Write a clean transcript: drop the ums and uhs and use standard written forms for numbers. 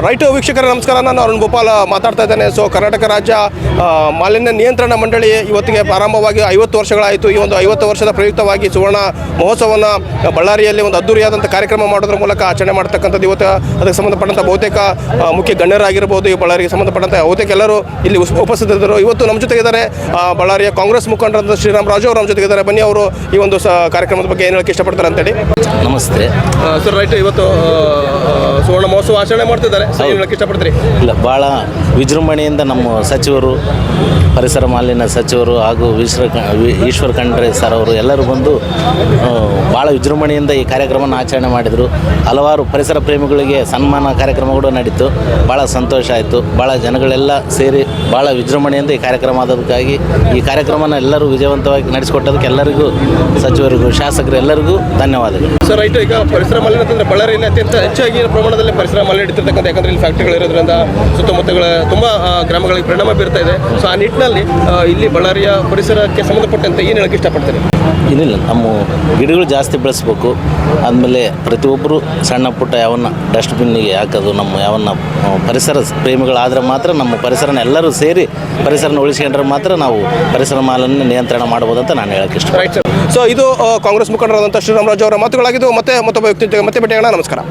Right ವೀಕ್ಷಕರ ನಮಸ್ಕಾರ. ನಾನು ಅರುಣ್ ಗೋಪಾಲ್ ಮಾತಾಡ್ತಾ ಇದ್ದೇನೆ. ಸೊ ಕರ್ನಾಟಕ ರಾಜ್ಯ ಮಾಲಿನ್ಯ ನಿಯಂತ್ರಣ ಮಂಡಳಿ ಇವತ್ತಿಗೆ ಪ್ರಾರಂಭವಾಗಿ 50 ವರ್ಷಗಳಾಯಿತು. ಈ ಒಂದು 50 ವರ್ಷದ ಪ್ರಯುಕ್ತವಾಗಿ ಸುವರ್ಣ ಮಹೋತ್ಸವವನ್ನು ಬಳ್ಳಾರಿಯಲ್ಲಿ ಒಂದು ಅದ್ದೂರಿಯಾದಂಥ ಕಾರ್ಯಕ್ರಮ ಮಾಡೋದ್ರ ಮೂಲಕ ಆಚರಣೆ ಮಾಡ್ತಕ್ಕಂಥದ್ದು. ಇವತ್ತು ಅದಕ್ಕೆ ಸಂಬಂಧಪಟ್ಟಂಥ ಬಹುತೇಕ ಮುಖ್ಯ ಗಣ್ಯರಾಗಿರ್ಬೋದು, ಈ ಬಳ್ಳಾರಿಗೆ ಸಂಬಂಧಪಟ್ಟಂಥ ಬಹುತೇಕ ಎಲ್ಲರೂ ಇಲ್ಲಿ ಉಪಸ್ಥಿತರಿದ್ದರು. ಇವತ್ತು ನಮ್ಮ ಜೊತೆಗಿದ್ದಾರೆ ಬಳ್ಳಾರಿಯ ಕಾಂಗ್ರೆಸ್ ಮುಖಂಡರಾದ ಶ್ರೀರಾಮ್ ರಾಜು ಅವರು ನಮ್ಮ ಜೊತೆಗಿದ್ದಾರೆ. ಬನ್ನಿ, ಅವರು ಈ ಒಂದು ಕಾರ್ಯಕ್ರಮದ ಬಗ್ಗೆ ಏನು ಹೇಳಕ್ಕೆ ಇಷ್ಟಪಡ್ತಾರೆ ಅಂತೇಳಿ. ನಮಸ್ತೆ ಸರ್. ರೈಟ್, ಇವತ್ತು ಸುವರ್ಣ ಮಹೋತ್ಸವ ಆಚರಣೆ ಮಾಡ್ತಿದ್ದಾರೆ. ಇಷ್ಟಪಡ್ತೀರಿ? ಇಲ್ಲ, ಭಾಳ ವಿಜೃಂಭಣೆಯಿಂದ ನಮ್ಮ ಸಚಿವರು, ಪರಿಸರ ಮಾಲಿನ್ಯ ಸಚಿವರು ಹಾಗೂ ಈಶ್ವರ್ ಖಂಡ್ರೆ ಸರ್ ಅವರು ಎಲ್ಲರೂ ಬಂದು ಭಾಳ ವಿಜೃಂಭಣೆಯಿಂದ ಈ ಕಾರ್ಯಕ್ರಮವನ್ನು ಆಚರಣೆ ಮಾಡಿದರು. ಹಲವಾರು ಪರಿಸರ ಪ್ರೇಮಿಗಳಿಗೆ ಸನ್ಮಾನ ಕಾರ್ಯಕ್ರಮಗಳು ನಡೀತು. ಭಾಳ ಸಂತೋಷ ಆಯಿತು. ಭಾಳ ಜನಗಳೆಲ್ಲ ಸೇರಿ ಭಾಳ ವಿಜೃಂಭಣೆಯಿಂದ ಈ ಕಾರ್ಯಕ್ರಮ ಆದದಕ್ಕಾಗಿ ಈ ಕಾರ್ಯಕ್ರಮನ ಎಲ್ಲರೂ ವಿಜಯವಂತವಾಗಿ ನಡೆಸಿಕೊಟ್ಟದಕ್ಕೆ ಎಲ್ಲರಿಗೂ, ಸಚಿವರಿಗೂ, ಶಾಸಕರು ಎಲ್ಲರಿಗೂ ಧನ್ಯವಾದಗಳು. ಸರ್, ರೈಟ್, ಈಗ ಪರಿಸರ ಮಾಲಿನ್ಯ ಅಂತಂದರೆ ಬಳ್ಳಾರಿಯಲ್ಲಿ ಅತ್ಯಂತ ಹೆಚ್ಚಾಗಿ ಪ್ರಮಾಣದಲ್ಲಿ ಪರಿಸರ ಮಾಲಿನ್ಯ ನಡೀತಿರ್ತಕ್ಕಂಥ, ಯಾಕಂದರೆ ಇಲ್ಲಿ ಫ್ಯಾಕ್ಟ್ರಿಗಳಿರೋದ್ರಿಂದ ಸುತ್ತಮುತ್ತಗಳ ತುಂಬ ಗ್ರಾಮಗಳಿಗೆ ಪರಿಣಾಮ ಬೀರ್ತಾ ಇದೆ. ಸೊ ಆ ನಿಟ್ಟಿನಲ್ಲಿ ಇಲ್ಲಿ ಬಳ್ಳಾರಿಯ ಪರಿಸರಕ್ಕೆ ಸಂಬಂಧಪಟ್ಟಂತೆ ಏನು ಹೇಳಕ್ಕೆ ಇಷ್ಟಪಡ್ತೀರಿ? ಏನಿಲ್ಲ, ನಮ್ಮ ಗಿಡಗಳು ಜಾಸ್ತಿ ಬೆಳೆಸ್ಬೇಕು. ಆದಮೇಲೆ ಪ್ರತಿಯೊಬ್ಬರು ಸಣ್ಣ ಪುಟ್ಟ ಯಾವನ್ನ ಡಸ್ಟ್ಬಿನ್ನಿಗೆ ಹಾಕೋದು, ನಮ್ಮ ಯಾವನ್ನ ಪರಿಸರ ಪ್ರೇಮಿಗಳಾದರೆ ಮಾತ್ರ ನಮ್ಮ ಪರಿಸರನ ಎಲ್ಲರೂ ಸೇರಿ ಪರಿಸರನ ಉಳಿಸ್ಕೊಂಡ್ರೆ ಮಾತ್ರ ನಾವು ಪರಿಸರ ಮಾಲಿನ್ಯ ನಿಯಂತ್ರಣ ಮಾಡ್ಬೋದು ಅಂತ ನಾನು ಹೇಳಕ್ಕೆ ಇಷ್ಟ. Right sir. ಸೊ ಇದು ಕಾಂಗ್ರೆಸ್ ಮುಖಂಡರಾದಂಥ ಶ್ರೀರಾಮ್ ರಾಜು ಅವರ ಮಾತುಗಳಾಗಿದ್ದು. ಮತ್ತೆ ಮತ್ತೊಬ್ಬ ವ್ಯಕ್ತಿ ಮತ್ತೆ ಭೇಟಿಯಾಗೋಣ. ನಮಸ್ಕಾರ.